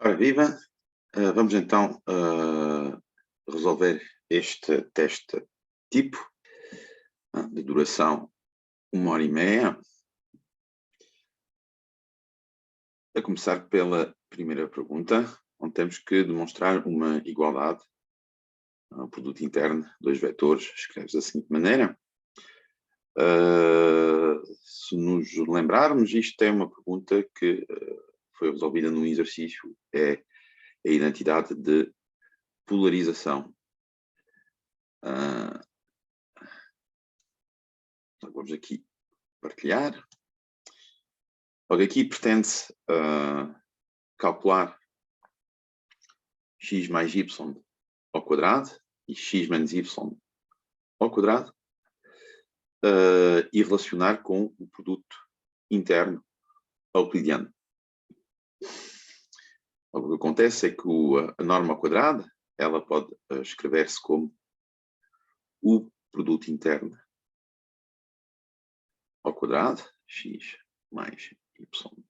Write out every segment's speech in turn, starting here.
Ora, viva! Vamos então resolver este teste tipo, de duração 1h30. A começar pela primeira pergunta, onde temos que demonstrar uma igualdade. O produto interno, dois vetores, escreves da seguinte maneira. Se nos lembrarmos, isto é uma pergunta que foi resolvida num exercício, é a identidade de polarização. Vamos aqui partilhar. Logo aqui pretende-se calcular x mais y ao quadrado e x menos y ao quadrado e relacionar com o produto interno euclidiano. O que acontece é que a norma ao quadrado ela pode escrever-se como o produto interno ao quadrado, x mais y.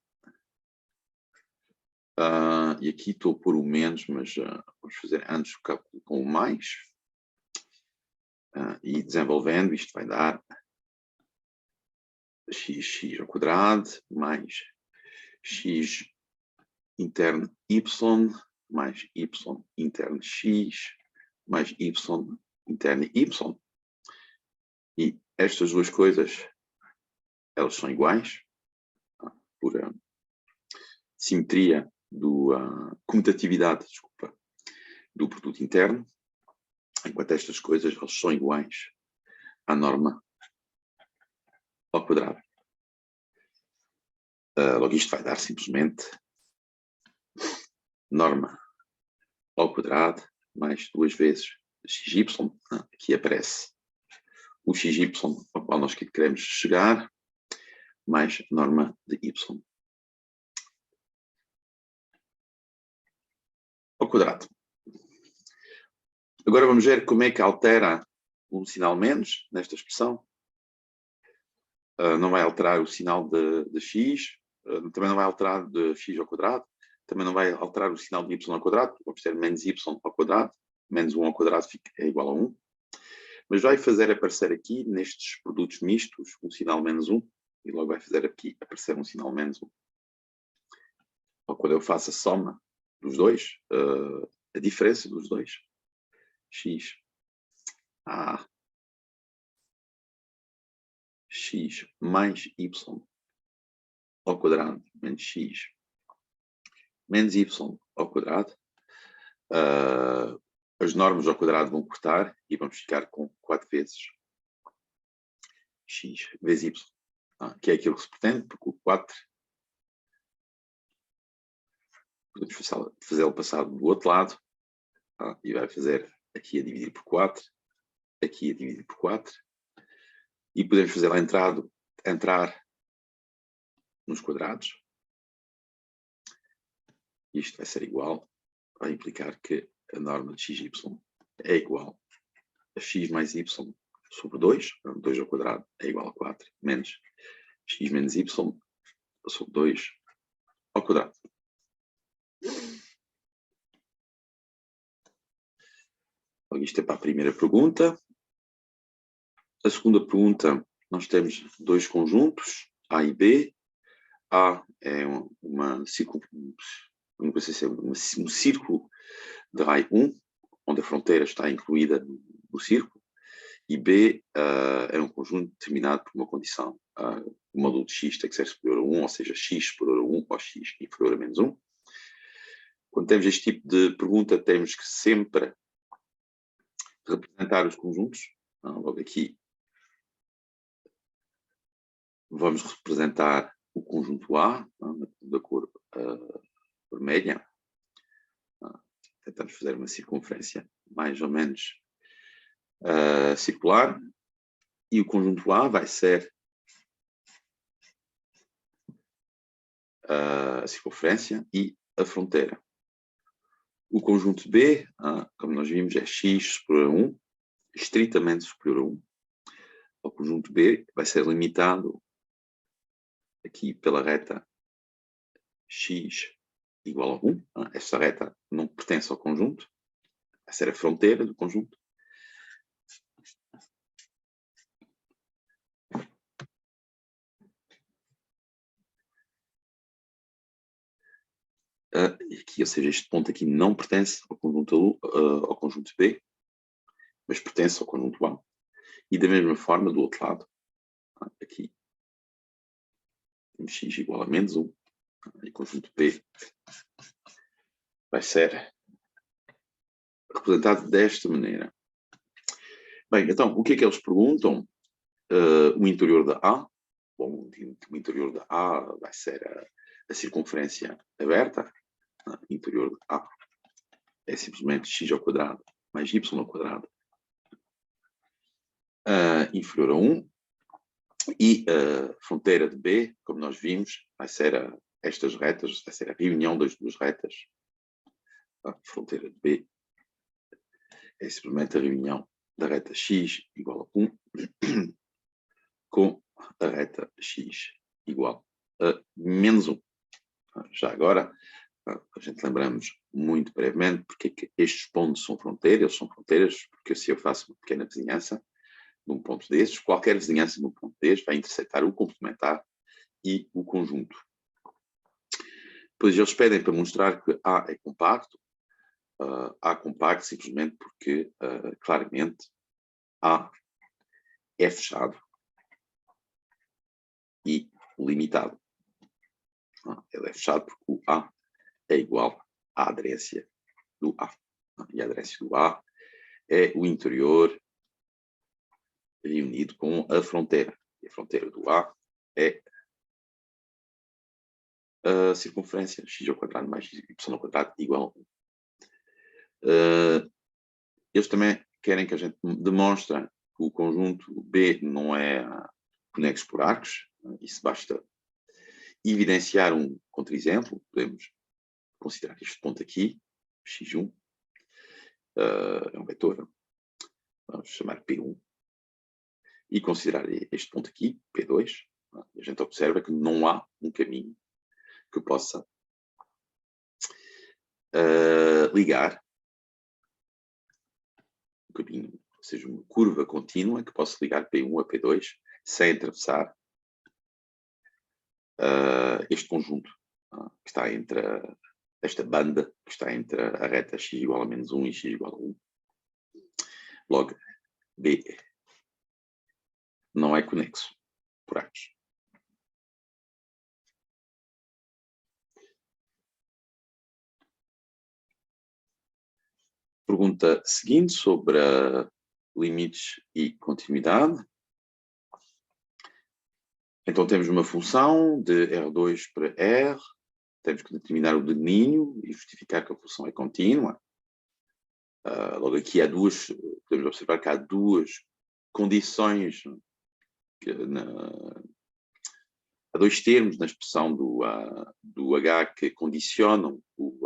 E aqui estou a pôr o menos, mas vamos fazer antes o cálculo com o mais. E desenvolvendo, isto vai dar x ao quadrado mais x interno y mais y interno x mais y interno y. E estas duas coisas, elas são iguais por simetria comutatividade, desculpa, do produto interno, enquanto estas coisas elas são iguais à norma ao quadrado. Logo isto vai dar simplesmente norma ao quadrado mais duas vezes xy, aqui aparece o xy ao qual nós queremos chegar, mais norma de y ao quadrado. Agora vamos ver como é que altera o sinal menos nesta expressão. Não vai alterar o sinal de x, também não vai alterar de x ao quadrado, também não vai alterar o sinal de y ao quadrado, vamos ter menos y ao quadrado, menos 1 ao quadrado é igual a 1. Mas vai fazer aparecer aqui, nestes produtos mistos, um sinal menos 1, e logo vai fazer aqui aparecer um sinal menos 1. Ou quando eu faço a soma dos dois, a diferença dos dois, x x mais y ao quadrado menos x menos y ao quadrado, as normas ao quadrado vão cortar e vamos ficar com 4 vezes x vezes y, que é aquilo que se pretende, porque o 4 podemos fazê-lo passar do outro lado, e vai fazer aqui a dividir por 4, aqui a dividir por 4, e podemos fazer entrar nos quadrados. Isto vai ser igual, vai implicar que a norma de xy é igual a x mais y sobre 2, 2 ao quadrado é igual a 4, menos x menos y sobre 2 ao quadrado. Então, isto é para a primeira pergunta. A segunda pergunta, nós temos dois conjuntos, A e B. A é um círculo de raio 1, onde a fronteira está incluída no círculo, e B é um conjunto determinado por uma condição. O módulo de x tem que ser superior a 1, ou seja, x superior a 1 ou x inferior a menos 1. Quando temos este tipo de pergunta, temos que sempre representar os conjuntos. Logo aqui, vamos representar o conjunto A, da cor vermelha. Tentamos fazer uma circunferência mais ou menos circular. E o conjunto A vai ser a circunferência e a fronteira. O conjunto B, como nós vimos, é x superior a 1, estritamente superior a 1. O conjunto B vai ser limitado aqui pela reta x igual a 1. Esta reta não pertence ao conjunto. Vai ser a fronteira do conjunto. Aqui, ou seja, este ponto aqui não pertence ao conjunto B, mas pertence ao conjunto A. E da mesma forma, do outro lado, aqui, temos x igual a menos 1, e o conjunto B vai ser representado desta maneira. Bem, então, o que é que eles perguntam? O interior da A. Bom, o interior da A vai ser a circunferência aberta. O interior da A é simplesmente x ao quadrado mais y ao quadrado inferior a 1. E a fronteira de B, como nós vimos, vai ser estas retas, vai ser a reunião das duas retas. A fronteira de B é simplesmente a reunião da reta x igual a 1 com a reta x igual a menos 1. Já agora, a gente lembramos muito brevemente porque é que estes pontos são fronteiras. Eles são fronteiras porque se eu faço uma pequena vizinhança num ponto desses, qualquer vizinhança num ponto desses vai interceptar o complementar e o conjunto. Depois eles pedem para mostrar que A é compacto. A compacto simplesmente porque, claramente, A é fechado e limitado. Ele é fechado porque o A é igual à aderência do A. E a aderência do A é o interior reunido com a fronteira. E a fronteira do A é a circunferência x ao quadrado mais y ao quadrado igual a 1. Eles também querem que a gente demonstre que o conjunto B não é conexo por arcos. Isso basta evidenciar um contra-exemplo. Podemos considerar este ponto aqui, x1, é um vetor, vamos chamar P1, e considerar este ponto aqui, P2. A gente observa que não há um caminho que possa ligar um caminho, ou seja, uma curva contínua que possa ligar P1 a P2 sem atravessar este conjunto que está entre esta banda que está entre a reta x igual a menos 1 e x igual a 1. Logo, B não é conexo por arcos. Pergunta seguinte sobre limites e continuidade. Então temos uma função de R2 para R. Temos que determinar o domínio e justificar que a função é contínua. Logo aqui podemos observar que há duas condições, há dois termos na expressão do H que condicionam o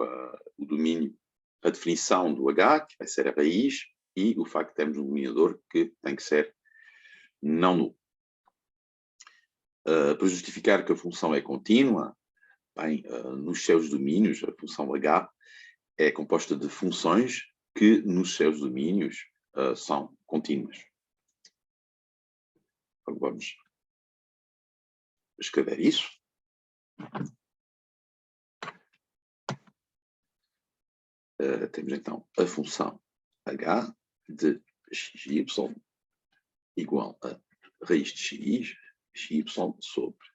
domínio, a definição do H, que vai ser a raiz, e o facto de termos um denominador que tem que ser não nulo. Para justificar que a função é contínua, bem, nos seus domínios, a função H é composta de funções que nos seus domínios são contínuas. Então, vamos escrever isso. Temos então a função H de xy igual a raiz de x, xy sobre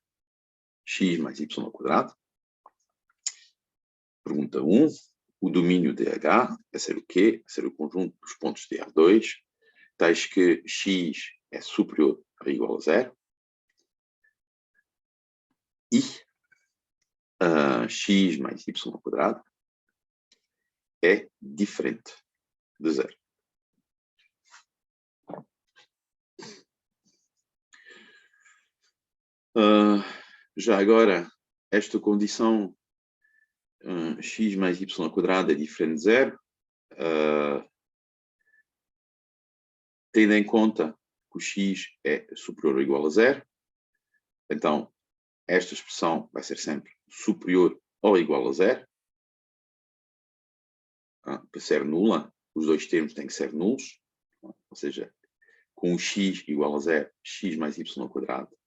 x mais y ao quadrado. Pergunta 1. O domínio de H vai ser o quê? Vai ser o conjunto dos pontos de R2, tais que x é superior ou igual a 0 e x mais y ao quadrado é diferente de 0. Já agora, esta condição x mais y ao quadrado é diferente de 0, tendo em conta que o x é superior ou igual a 0, então esta expressão vai ser sempre superior ou igual a 0, para ser nula, os dois termos têm que ser nulos, ou seja, com o x igual a zero, x mais y ao quadrado,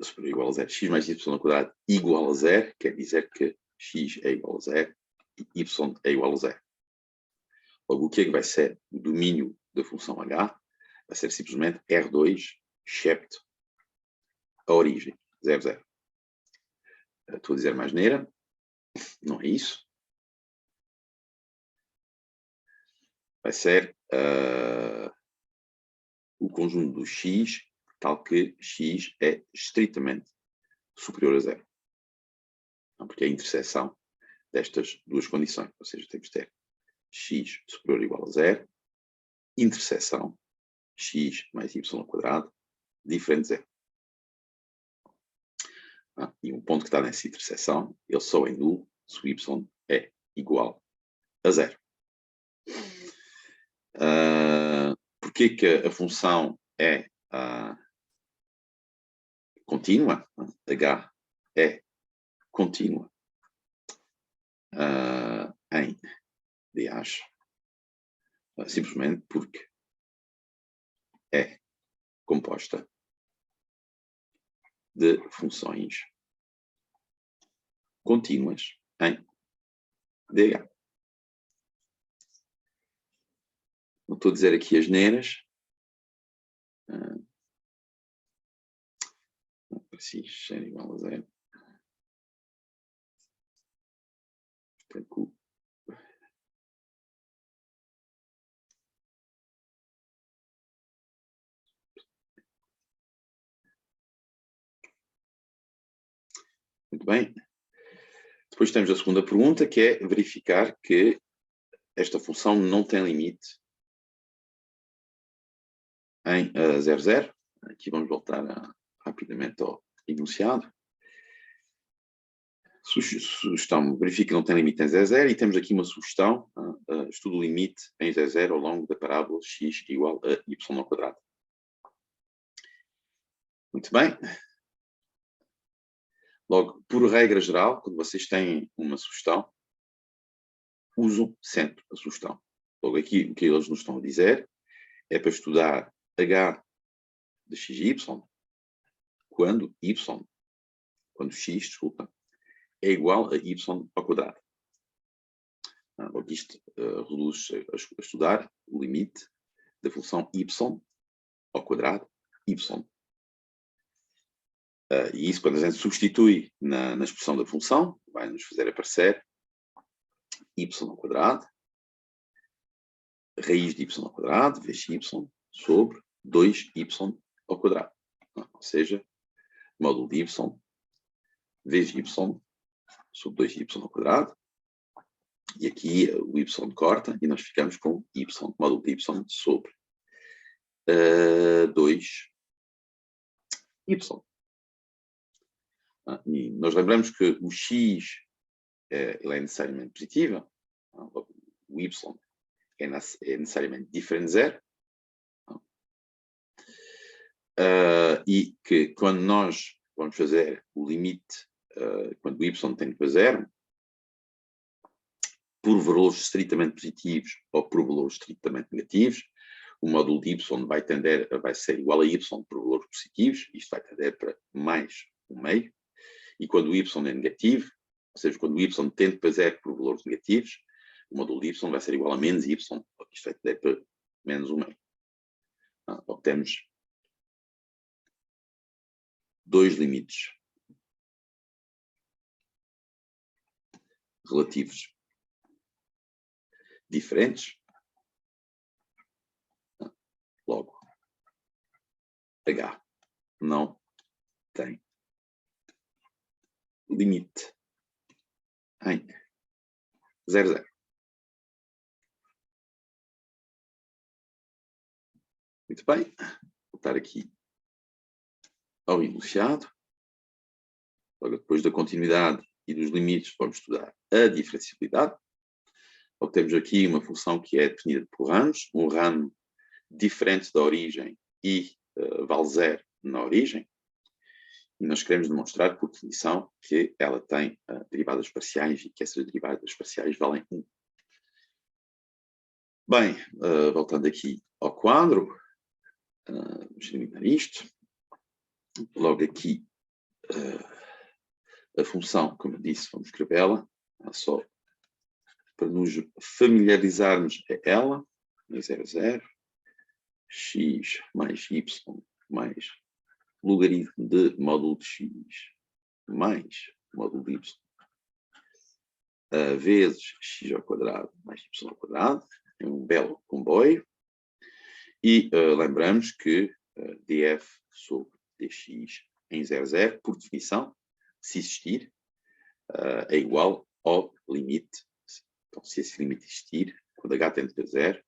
superior igual a zero, x mais y ao quadrado igual a zero, quer dizer que x é igual a zero e y é igual a zero. Logo, o que é que vai ser o domínio da função h? Vai ser simplesmente R2, excepto a origem, 0, 0. Estou a dizer mais neira, não é isso. Vai ser o conjunto do x, tal que x é estritamente superior a zero. Porque é a interseção destas duas condições. Ou seja, temos de ter x superior ou igual a zero, interseção x mais y ao quadrado, diferente de zero. E um ponto que está nessa interseção, ele só é nulo se o y é igual a zero. Porquê que a função é contínua? H é contínua em DH, simplesmente porque é composta de funções contínuas em DH. Não estou a dizer aqui as neiras. Se x é igual a zero. Portanto, muito bem. Depois temos a segunda pergunta, que é verificar que esta função não tem limite em 0, 0. Aqui vamos voltar rapidamente ao enunciado. Sugestão, verifique que não tem limite em 0, 0. E temos aqui uma sugestão, estude o limite em 0, 0 ao longo da parábola x igual a y ao quadrado. Muito bem. Logo, por regra geral, quando vocês têm uma sugestão, usam sempre a sugestão. Logo, aqui o que eles nos estão a dizer é para estudar h de x e y quando x, desculpa, é igual a y ao quadrado. Logo, isto reduz a estudar o limite da função y ao quadrado y. E isso, quando a gente substitui na expressão da função, vai nos fazer aparecer y ao quadrado, raiz de y ao quadrado, vezes y, sobre 2y ao quadrado. Ou seja, módulo de y vezes y sobre 2y ao quadrado. E aqui o y corta e nós ficamos com y, módulo de y sobre 2y. E nós lembramos que o x ele é necessariamente positivo, o y é necessariamente diferente de zero, e que quando nós vamos fazer o limite, quando o y tende para zero, por valores estritamente positivos ou por valores estritamente negativos, o módulo de y vai ser igual a y por valores positivos, isto vai tender para mais 1/2, e quando o y é negativo, ou seja, quando o y tende para zero por valores negativos, o módulo de y vai ser igual a menos y, isto vai tender para menos 1/2. Obtemos dois limites relativos diferentes. Logo, H não tem limite em 0, 0. Muito bem. Vou voltar aqui ao enunciado. Logo, depois da continuidade e dos limites, vamos estudar a diferenciabilidade. Logo, temos aqui uma função que é definida por ramos, um ramo diferente da origem e vale 0 na origem. E nós queremos demonstrar, por definição, que ela tem derivadas parciais e que essas derivadas parciais valem 1. Bem, voltando aqui ao quadro, vamos eliminar isto. Logo aqui, a função, como eu disse, vamos escrevê-la, só para nos familiarizarmos é ela, 0, 0, x mais y mais logaritmo de módulo de x mais módulo de y vezes x ao quadrado mais y ao quadrado. É um belo comboio. E lembramos que df sobre dx em 0, 0, por definição, se existir, é igual ao limite. Então, se esse limite existir, quando h tende para 0,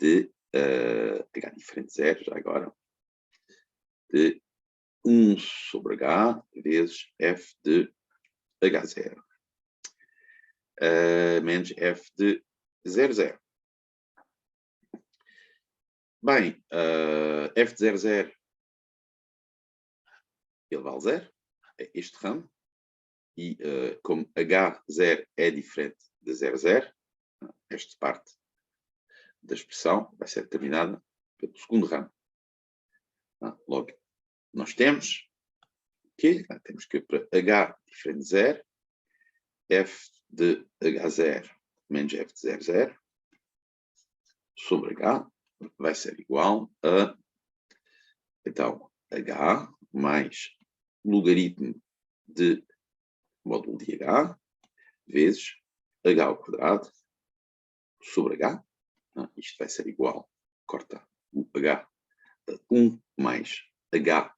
de h diferente de 0, já agora, de 1 sobre h vezes f de h0 menos f de 0, 0. Bem, f de 0, 0 ele vale 0, é este ramo, e como h0 é diferente de 0, 0, esta parte da expressão vai ser determinada pelo segundo ramo. Logo, nós temos que para h diferente de 0, f de h0 menos f de 0, 0 sobre h vai ser igual a, então, h mais logaritmo de módulo de h vezes h ao quadrado sobre h. Isto vai ser igual, corta o h, a 1 mais h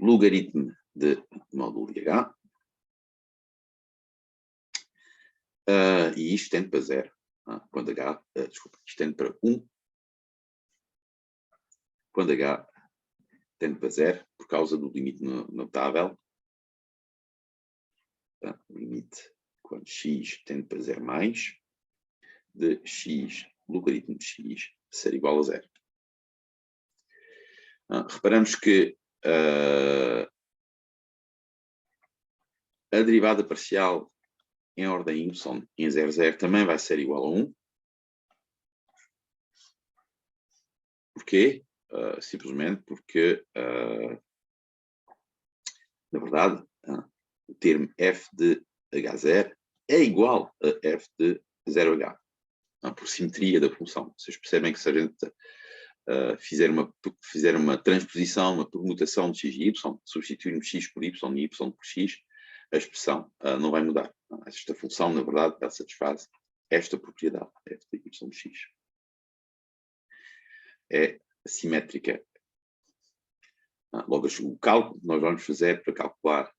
logaritmo de módulo de h. E isto tende para 0. Quando h, desculpa, isto tende para 1. Quando h tende para 0, por causa do limite notável. O limite quando x tende para 0 mais, de x logaritmo de x ser igual a 0. Reparamos que a derivada parcial em ordem y em 0, 0 também vai ser igual a 1. Porquê? Simplesmente porque, na verdade, o termo f de h0 é igual a f de 0h, por simetria da função. Vocês percebem que se a gente fizer uma transposição, uma permutação de x e y, substituirmos x por y e y por x, a expressão não vai mudar. Esta função, na verdade, ela satisfaz esta propriedade, f de y de x. É simétrica. Logo, o cálculo que nós vamos fazer para calcular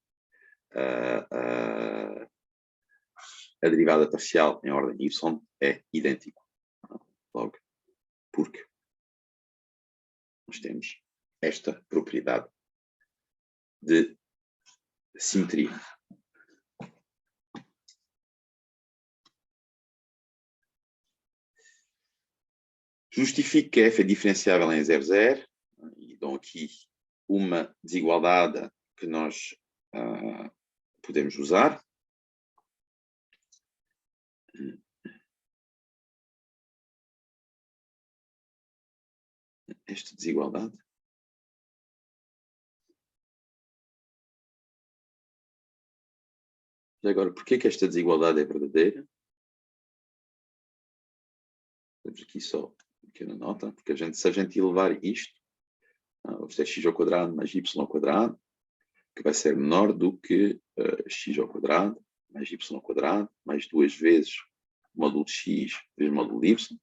a derivada parcial em ordem y é idêntico. Logo, porque nós temos esta propriedade de simetria. Justifico que f é diferenciável em 0, 0, e dou aqui uma desigualdade que nós podemos usar. Esta desigualdade. E agora, porquê que esta desigualdade é verdadeira? Temos aqui só uma pequena nota, porque se a gente elevar isto, vamos ter x ao quadrado mais y ao quadrado, que vai ser menor do que x ao quadrado mais y ao quadrado, mais 2 vezes módulo de x vezes módulo de y.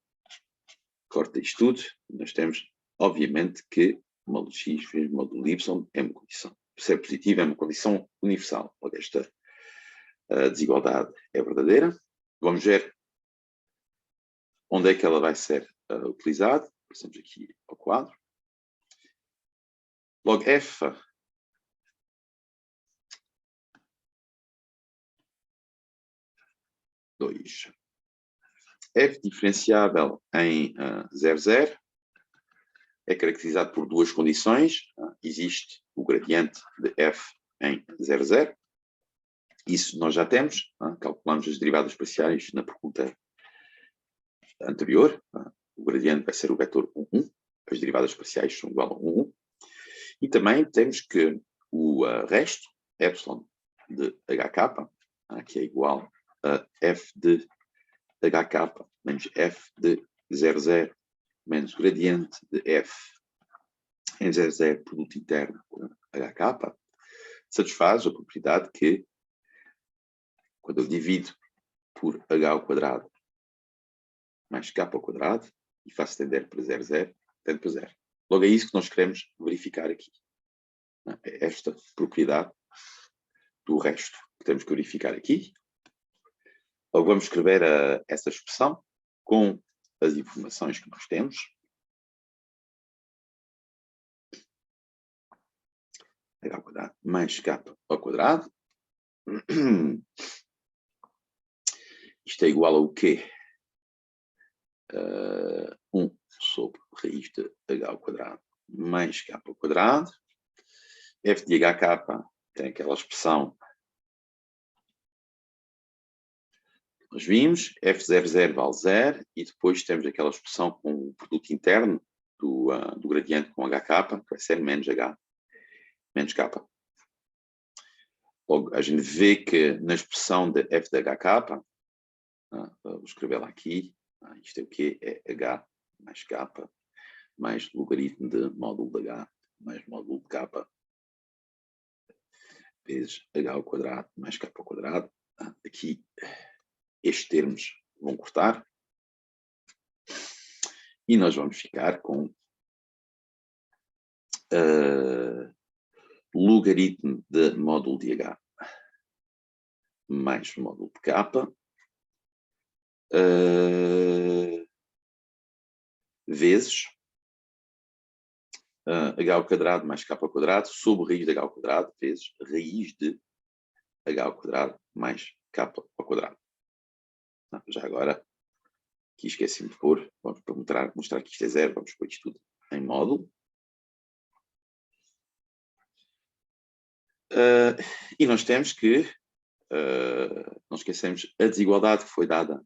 Corta isto tudo, nós temos, obviamente, que módulo de x vezes módulo de y é uma condição. Ser positivo é uma condição universal. Esta desigualdade é verdadeira. Vamos ver onde é que ela vai ser utilizada. Passamos aqui ao quadro. Logo, f f diferenciável em 0, 0 é caracterizado por duas condições. Existe o gradiente de f em 0, 0. Isso nós já temos, calculamos as derivadas parciais na pergunta anterior. O gradiente vai ser o vetor 1, 1. As derivadas parciais são igual a 1, 1. E também temos que o resto, epsilon de hk, que é igual a f de hk menos f de 0, 0 menos gradiente de f em 0, 0 produto interno com hk, satisfaz a propriedade que, quando eu divido por h ao quadrado mais k ao quadrado e faço tender para 0, 0, tende para 0. Logo é isso que nós queremos verificar aqui. É esta propriedade do resto que temos que verificar aqui. Logo vamos escrever essa expressão com as informações que nós temos. H ao quadrado mais k ao quadrado. Isto é igual ao quê? 1 sobre raiz de h ao quadrado mais k ao quadrado. F de hk tem aquela expressão que nós vimos. F00 vale 0. E depois temos aquela expressão com o produto interno do gradiente com hk, que vai ser menos h menos k. Logo, a gente vê que na expressão de f de hk, vou escrever lá aqui, isto é o quê? É h mais k mais logaritmo de módulo de h mais módulo de k vezes h ao quadrado mais k ao quadrado. Aqui estes termos vão cortar e nós vamos ficar com logaritmo de módulo de h mais módulo de k vezes h ao quadrado mais k ao quadrado sobre raiz de h ao quadrado vezes raiz de h ao quadrado mais k ao quadrado. Já agora, aqui esqueci-me de pôr, vamos mostrar que isto é 0, vamos pôr isto tudo em módulo. E nós temos que, não esquecemos a desigualdade que foi dada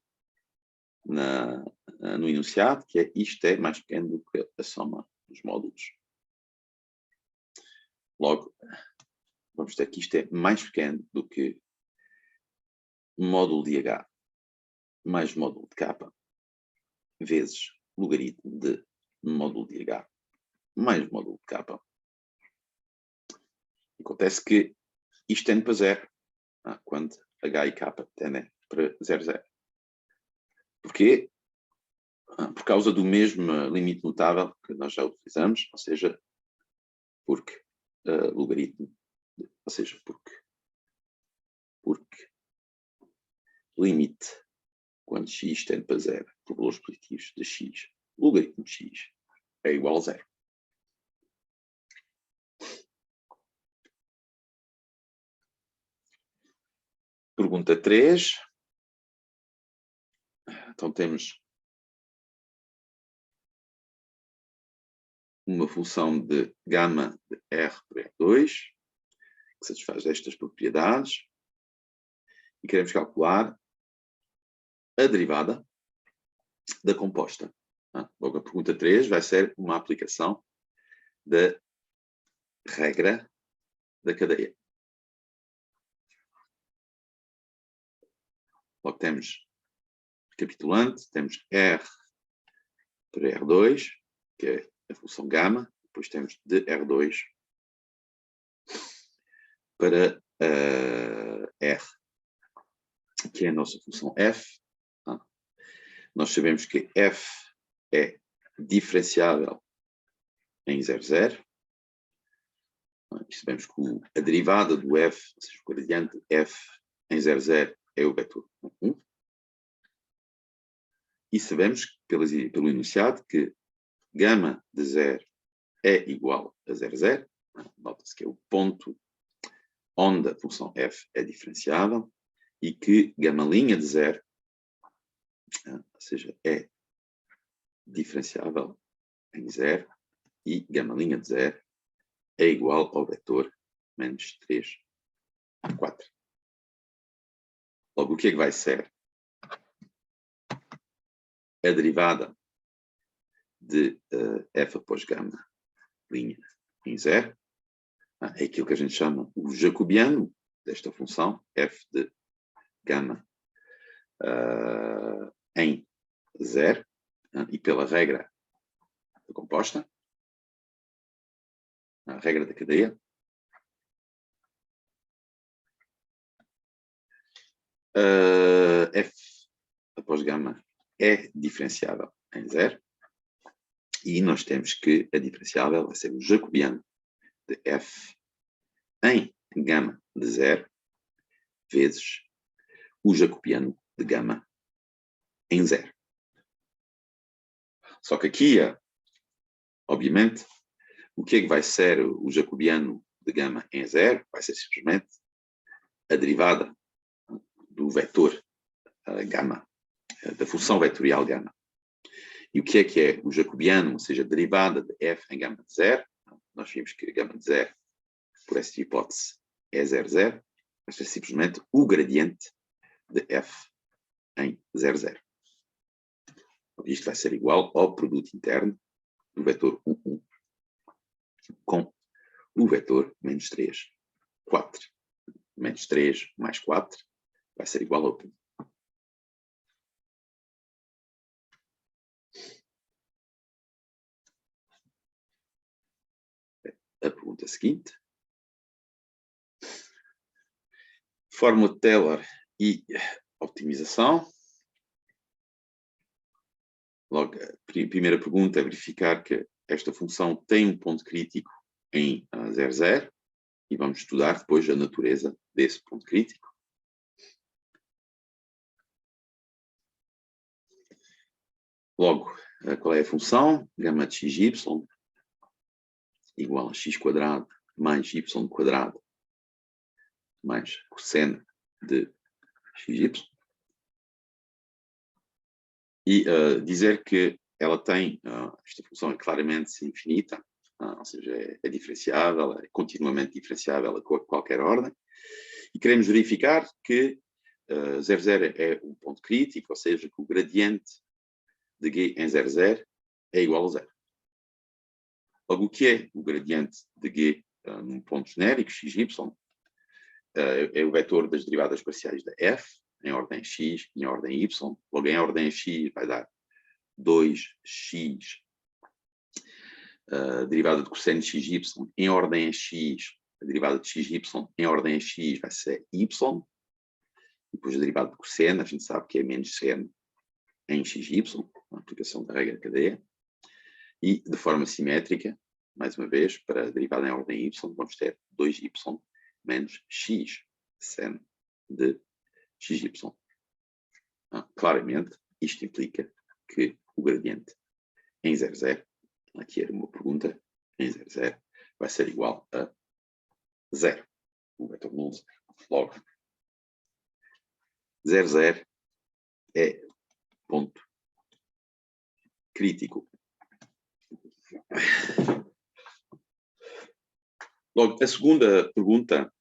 no enunciado, que é isto é mais pequeno do que a soma dos módulos. Logo, vamos ter que isto é mais pequeno do que módulo de h mais módulo de k vezes logaritmo de módulo de h mais módulo de k. Acontece que isto tende para 0, quando h e k tendem para 0, 0. Porquê? Por causa do mesmo limite notável que nós já utilizamos, ou seja, porque logaritmo, ou seja, porque limite quando x tende para 0 por valores positivos de x, logaritmo de x é igual a 0. Pergunta 3. Então temos uma função de gama de R por R2 que satisfaz estas propriedades e queremos calcular a derivada da composta. Logo, a pergunta 3 vai ser uma aplicação da regra da cadeia. Logo, temos, recapitulando, temos R por R2, que é a função gama, depois temos de R2 para R, que é a nossa função F. Nós sabemos que F é diferenciável em 0, 0. E sabemos que a derivada do F, ou seja, o gradiente F em 0, 0 é o vetor 1. E sabemos, pelo enunciado, que gama de 0 é igual a 0, 0. Nota-se que é o ponto onde a função f é diferenciável e que gama' de 0, ou seja, é diferenciável em 0 e gama' de 0 é igual ao vetor menos 3, 4. Logo, o que é que vai ser? A derivada de f após gama, linha em zero, é aquilo que a gente chama o jacobiano desta função, f de gama em zero, e pela regra da composta, a regra da cadeia, f após gama é diferenciável em zero, e nós temos que a diferenciável vai ser o jacobiano de f em gama de zero vezes o jacobiano de gama em zero. Só que aqui, obviamente, o que é que vai ser o jacobiano de gama em zero? Vai ser simplesmente a derivada do vetor gama, da função vetorial gama. E o que é o jacobiano, ou seja, a derivada de f em gama de zero? Nós vimos que a gama de zero, por esta hipótese, é 0, 0. Vai ser simplesmente o gradiente de f em 0, 0. Isto vai ser igual ao produto interno do vetor 1, 1 com o vetor menos 3, 4. Menos 3 mais 4 vai ser igual ao 1. A pergunta seguinte. Fórmula de Taylor e optimização. Logo, a primeira pergunta é verificar que esta função tem um ponto crítico em 0, 0, e vamos estudar depois a natureza desse ponto crítico. Logo, qual é a função? Gama de xy igual a x quadrado mais y quadrado mais cosseno de xy. E dizer que ela tem, esta função é claramente infinita, ou seja, é diferenciável, é continuamente diferenciável a qualquer ordem. E queremos verificar que 0, 0 é um ponto crítico, ou seja, que o gradiente de g em 0, 0 é igual a 0. Logo, o que é o gradiente de g num ponto genérico, xy? É o vetor das derivadas parciais da f, em ordem x e em ordem y. Logo, em ordem x vai dar 2x, derivada de cosseno de xy em ordem x, a derivada de xy em ordem x vai ser y. Depois a derivada de cosseno, a gente sabe que é menos seno em xy, a aplicação da regra de cadeia. E de forma simétrica, mais uma vez, para a derivada em ordem y, vamos ter 2y menos x seno de xy. Claramente, isto implica que o gradiente em 0, 0, aqui era uma pergunta, em 0, 0, vai ser igual a 0. O vetor nulo 0. Logo, 0, 0 é ponto crítico. Logo, a segunda pergunta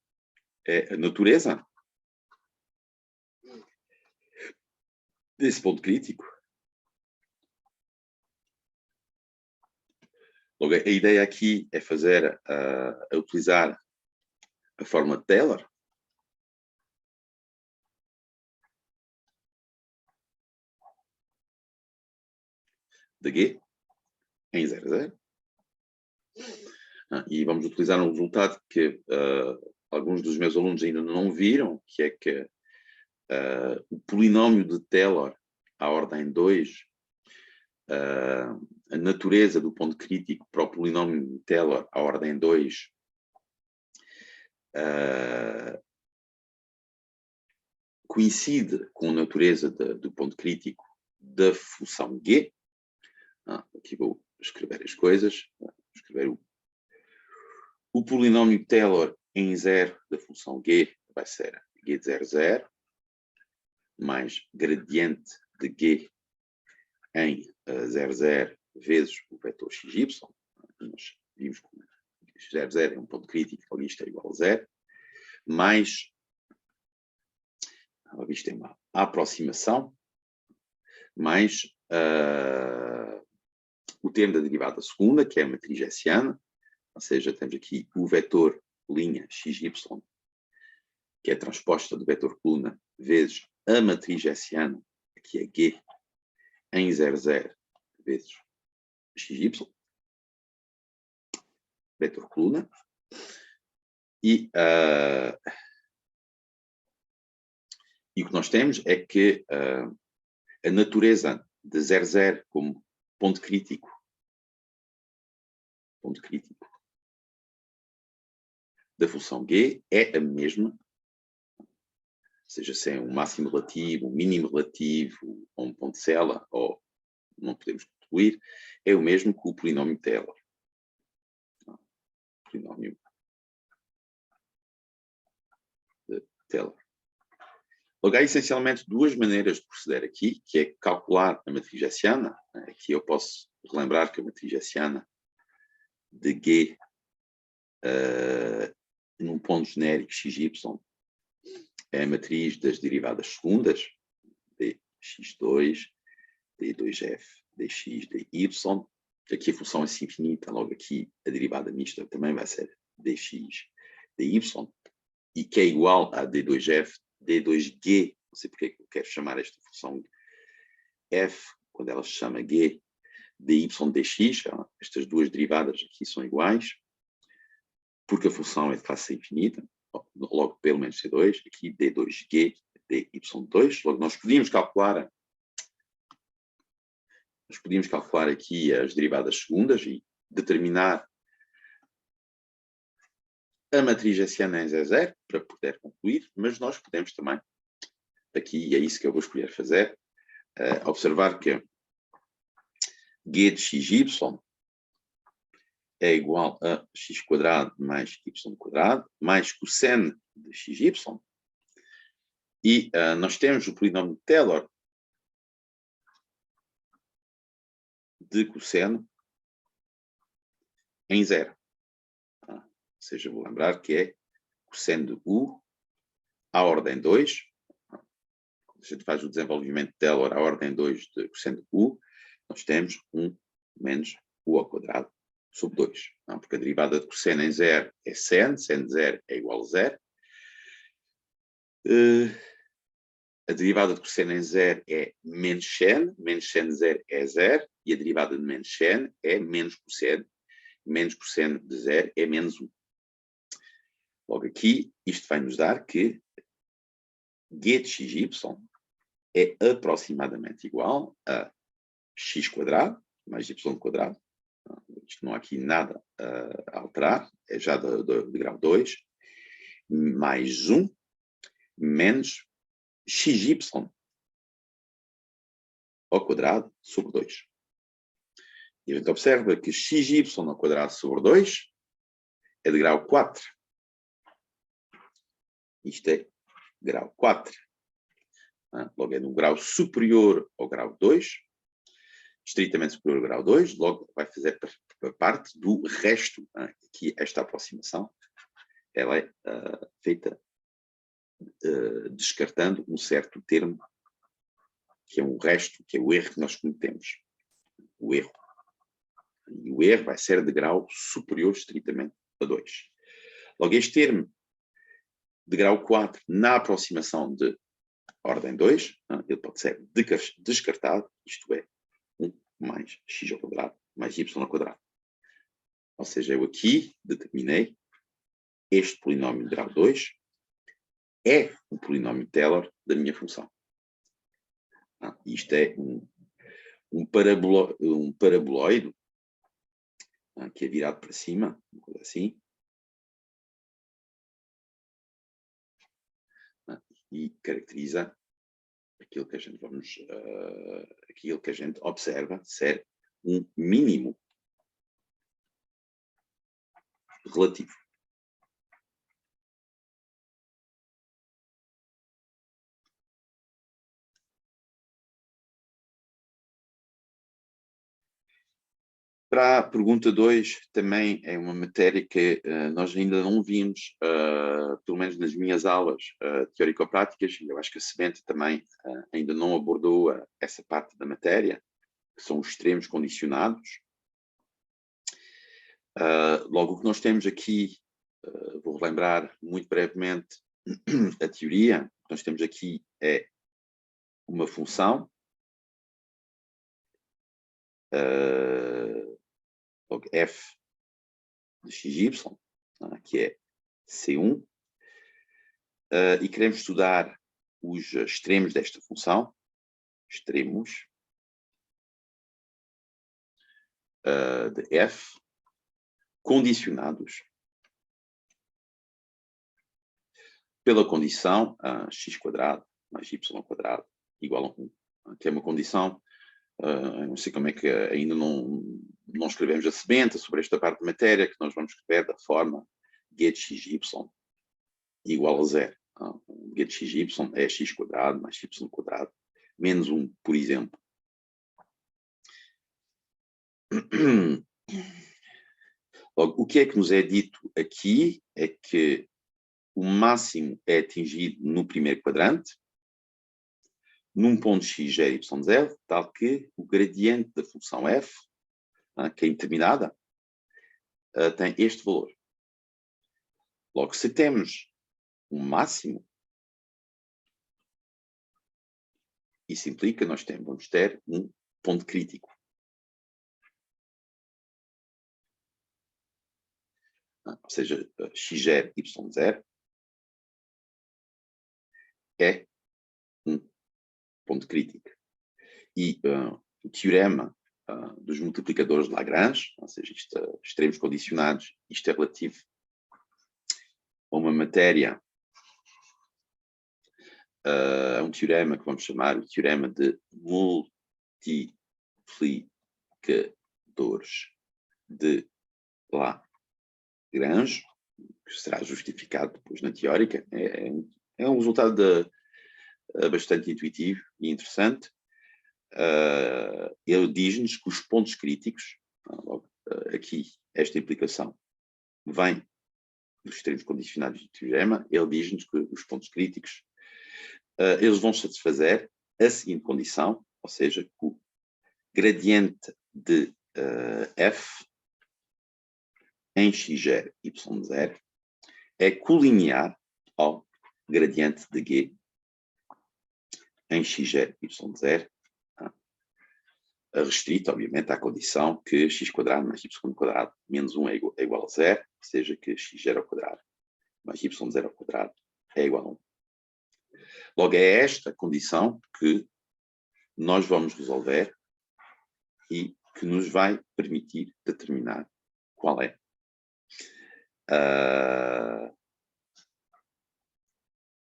é a natureza desse ponto crítico. Logo, a ideia aqui é fazer, utilizar a fórmula de Taylor. De G em 0, 0. E vamos utilizar um resultado que alguns dos meus alunos ainda não viram, que é que o polinómio de Taylor à ordem 2, a natureza do ponto crítico para o polinómio de Taylor à ordem 2 coincide com a natureza do ponto crítico da função G. Aqui vou escrever as coisas. Vou escrever o polinómio Taylor em 0 da função G vai ser G de 0, 0 mais gradiente de G em 0, 0 vezes o vetor xy. Nós vimos que 0,0 é um ponto crítico, logo isto é igual a 0, mais, logo isto é uma aproximação, mais o termo da derivada segunda, que é a matriz hessiana, ou seja, temos aqui o vetor linha xy, que é transposta do vetor coluna, vezes a matriz hessiana, que é G, em 0,0 vezes xy, vetor coluna, e o que nós temos é que a natureza de 0,0 como ponto crítico, da função G é a mesma, ou seja, se é um máximo relativo, um mínimo relativo, ou um ponto cela, ou não podemos concluir, é o mesmo que o polinómio Taylor. Polinómio de Taylor. Logo, há essencialmente duas maneiras de proceder aqui, que é calcular a matriz hessiana. Aqui eu posso relembrar que a matriz hessiana de G num ponto genérico xy é a matriz das derivadas segundas, dx2, d2f, dx, dy. Aqui a função é assim infinita, logo aqui a derivada mista também vai ser dx, dy, e que é igual a d2f, d2g, não sei porque eu quero chamar esta função f, quando ela se chama g, dy dx, estas duas derivadas aqui são iguais, porque a função é de classe infinita, logo pelo menos C2, aqui d2g, dy2, logo nós podíamos calcular aqui as derivadas segundas e determinar a matriz hessiana em 0,0 para poder concluir, mas nós podemos também, aqui, e é isso que eu vou escolher fazer, observar que g de xy é igual a x² mais y² mais cosseno de xy, e nós temos o polinómio de Taylor de cosseno em 0. Ou seja, vou lembrar que é cosseno de u à ordem 2. Quando a gente faz o desenvolvimento de Taylor à ordem 2 de cosseno de u, nós temos 1 menos u ao quadrado sobre 2. Não, porque a derivada de cosseno em 0 é seno de 0 é igual a 0. A derivada de cosseno em 0 é menos seno de 0 é 0, e a derivada de menos seno é menos cosseno de 0 é menos 1. Logo aqui, isto vai nos dar que g de xy é aproximadamente igual a x² mais y². Isto não há aqui nada a alterar, é já de grau 2, mais 1 menos xy ao quadrado sobre 2. E a gente observa que xy ao quadrado sobre 2 é de grau 4. Isto é grau 4. Logo é no grau superior ao grau 2, estritamente superior ao grau 2, logo vai fazer parte do resto. Aqui esta aproximação ela é feita descartando um certo termo, que é um resto, que é o erro que nós cometemos. O erro. E o erro vai ser de grau superior estritamente a 2. Logo, este termo de grau 4 na aproximação de ordem 2, ele pode ser descartado, isto é, 1 mais x² mais y². Ou seja, eu aqui determinei este polinómio de grau 2 é o polinómio Taylor da minha função. Isto é um paraboloide que é virado para cima, uma coisa assim. E caracteriza aquilo que a gente observa ser um mínimo relativo. Para a pergunta 2, também é uma matéria que nós ainda não vimos, pelo menos nas minhas aulas teórico-práticas, e eu acho que a Semente também ainda não abordou essa parte da matéria, que são os extremos condicionados. Logo, o que nós temos aqui, vou relembrar muito brevemente a teoria. O que nós temos aqui é uma função, logo f de xy, que é C1, e queremos estudar os extremos desta função, extremos de f, condicionados pela condição x² mais y² igual a 1, que é uma condição, não sei como é que ainda não escrevemos a semente sobre esta parte de matéria, que nós vamos escrever da forma g de xy igual a 0. G de xy é x² mais y² menos 1, por exemplo. Logo, o que é que nos é dito aqui é que o máximo é atingido no primeiro quadrante, num ponto x, 0, y, 0, tal que o gradiente da função f, que é indeterminada, tem este valor. Logo, se temos um máximo, isso implica que nós vamos ter um ponto crítico. Ou seja, x0, y0 é um ponto crítico. E o teorema dos multiplicadores de Lagrange, ou seja, extremos condicionados, isto é relativo a uma matéria, um teorema que vamos chamar o teorema de multiplicadores de Lagrange, que será justificado depois na teórica. É um resultado bastante intuitivo e interessante. Ele diz-nos que os pontos críticos, aqui esta implicação vem dos extremos condicionados do teorema, ele diz-nos que os pontos críticos eles vão satisfazer a seguinte condição, ou seja, que o gradiente de f em x0, y0 é colinear ao gradiente de g em x0, y0, restrito, obviamente, à condição que x² mais y² menos 1 é igual a 0, ou seja, que x0² mais y0² é igual a 1. Logo, é esta condição que nós vamos resolver e que nos vai permitir determinar qual é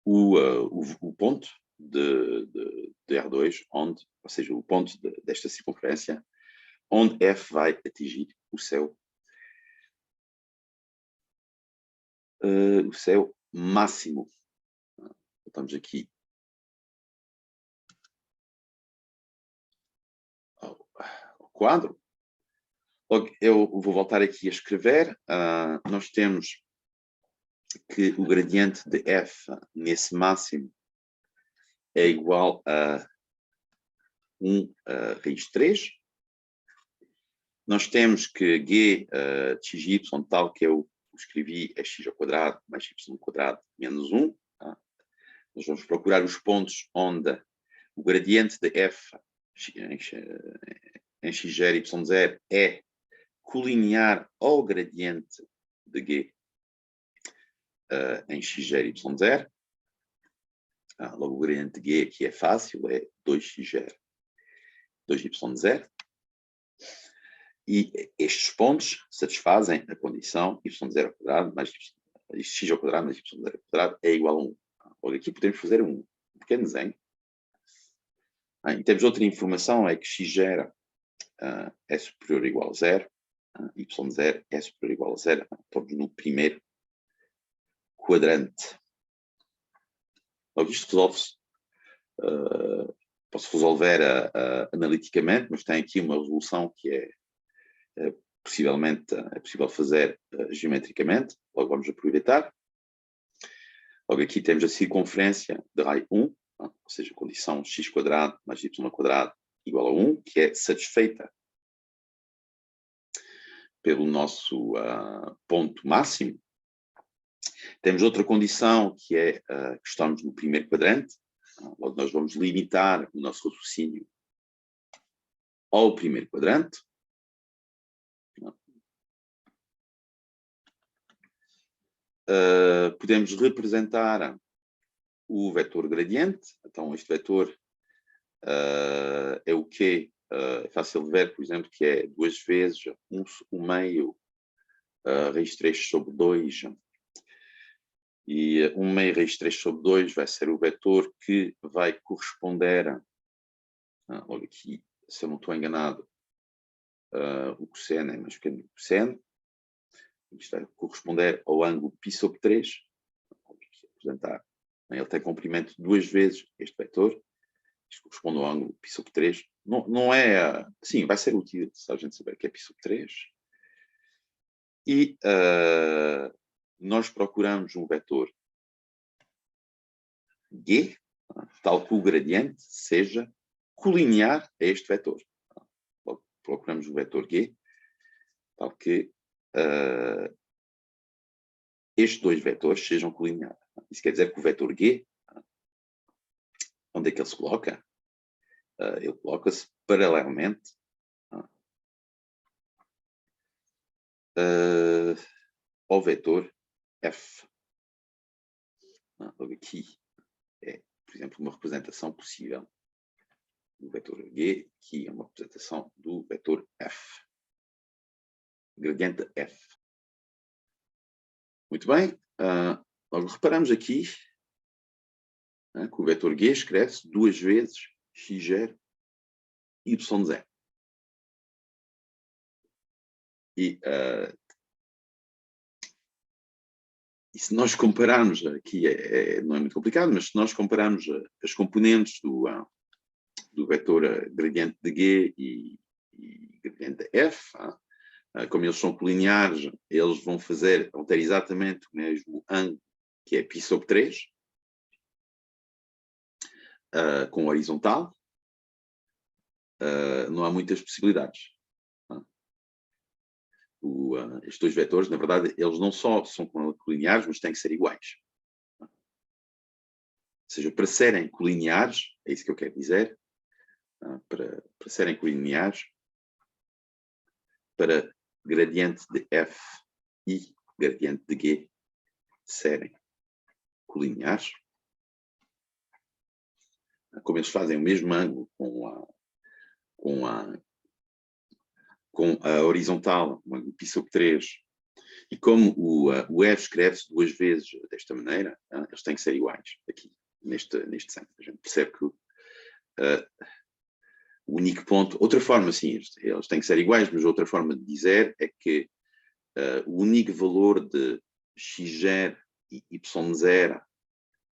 o ponto de R2, onde, ou seja, o ponto desta circunferência, onde f vai atingir o seu máximo. Estamos aqui ao quadro. Logo, eu vou voltar aqui a escrever. Nós temos que o gradiente de f nesse máximo é igual a 1 raiz de 3. Nós temos que g de xy, tal que eu escrevi, é x² mais y² menos 1. Nós vamos procurar os pontos onde o gradiente de f em x0, y0 é colinear ao gradiente de g em x0, y0. Logo, o gradiente de g aqui é fácil, é 2x0, 2y0. E estes pontos satisfazem a condição y0² mais x² mais y0² é igual a 1. Logo, aqui podemos fazer um pequeno desenho. E temos outra informação, é que x0 é superior ou igual a 0, y0 é superior ou igual a 0, estamos no primeiro quadrante. Logo, isto resolve-se. Posso resolver analiticamente, mas tem aqui uma resolução que possivelmente é possível fazer geometricamente, logo vamos aproveitar. Logo aqui temos a circunferência de raio 1, ou seja, a condição x² mais y² igual a 1, que é satisfeita pelo nosso ponto máximo. Temos outra condição, que é que estamos no primeiro quadrante. Logo nós vamos limitar o nosso raciocínio ao primeiro quadrante. Podemos representar o vetor gradiente. Então, este vetor é o quê? É fácil de ver, por exemplo, que é 2 vezes 1 meio raiz 3 sobre 2. E 1 meio raiz 3 sobre 2 vai ser o vetor que vai corresponder, logo aqui, se eu não estou enganado, o cosseno é mais pequeno que o cosseno. Isto vai corresponder ao ângulo π sobre 3. Vou aqui apresentar. Ele tem comprimento 2 vezes este vetor. Isto corresponde ao ângulo π sobre 3. Não é... Sim, vai ser útil se a gente saber que é π sobre 3. E nós procuramos um vetor G, tal que o gradiente seja colinear a este vetor. Procuramos um vetor G, tal que estes dois vetores sejam colineares. Isso quer dizer que o vetor G, onde é que ele se coloca? Ele coloca-se paralelamente ao vetor F. Logo aqui é, por exemplo, uma representação possível do vetor G, que é uma representação do vetor F. Gradiente F. Muito bem. Nós reparamos aqui que o vetor G escreve-se 2 vezes x0, y0. E se nós compararmos, aqui não é muito complicado, mas se nós compararmos as componentes do vetor gradiente de G e gradiente de F, como eles são colineares, eles vão ter exatamente o mesmo ângulo, que é π sobre 3, com horizontal. Não há muitas possibilidades. Estes dois vetores, na verdade, eles não só são colineares, mas têm que ser iguais. Ou seja, para serem colineares, é isso que eu quero dizer, para serem colineares, para gradiente de F e gradiente de G serem colineares, como eles fazem o mesmo ângulo com a horizontal, o ângulo π sobre 3, e como o F escreve-se 2 vezes desta maneira, eles têm que ser iguais aqui, neste centro. A gente percebe que o único ponto, outra forma, sim, eles têm que ser iguais, mas outra forma de dizer é que o único valor de x0 e y0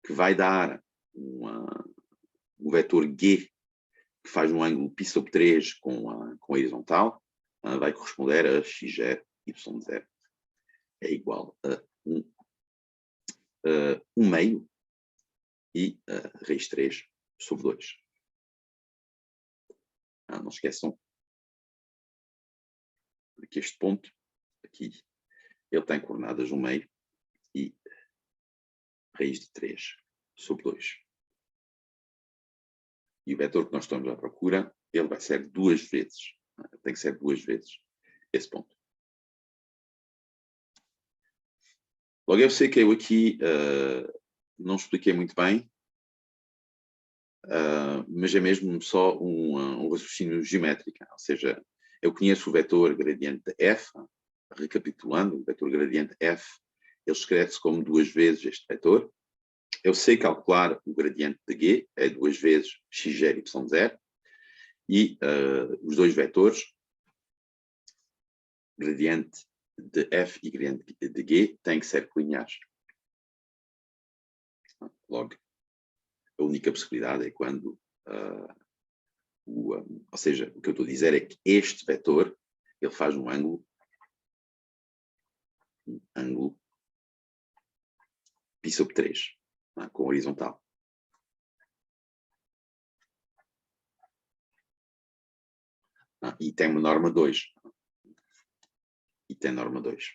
que vai dar um vetor G que faz um ângulo π sobre 3 com a horizontal, vai corresponder a x0, y0 é igual a 1 meio e raiz 3 sobre 2. Não esqueçam que este ponto aqui, ele tem coordenadas 1 meio e raiz de 3 sobre 2. E o vetor que nós estamos à procura, ele vai ser 2 vezes. Tem que ser 2 vezes esse ponto. Logo, eu sei que eu aqui não expliquei muito bem, mas é mesmo só um raciocínio geométrico. Ou seja, eu conheço o vetor gradiente de F, recapitulando, o vetor gradiente F, ele escreve-se como 2 vezes este vetor. Eu sei calcular o gradiente de G, é 2 vezes x0, y0, e os dois vetores, gradiente de F e gradiente de G, têm que ser colineares. Logo, a única possibilidade é quando, ou seja, o que eu estou a dizer é que este vetor, ele faz um ângulo π sobre 3, com horizontal. E tem uma norma 2. E tem norma 2.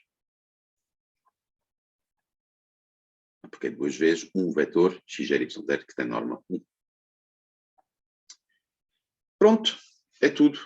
Porque é 2 vezes um vetor x, y, z que tem norma 1. Pronto, é tudo.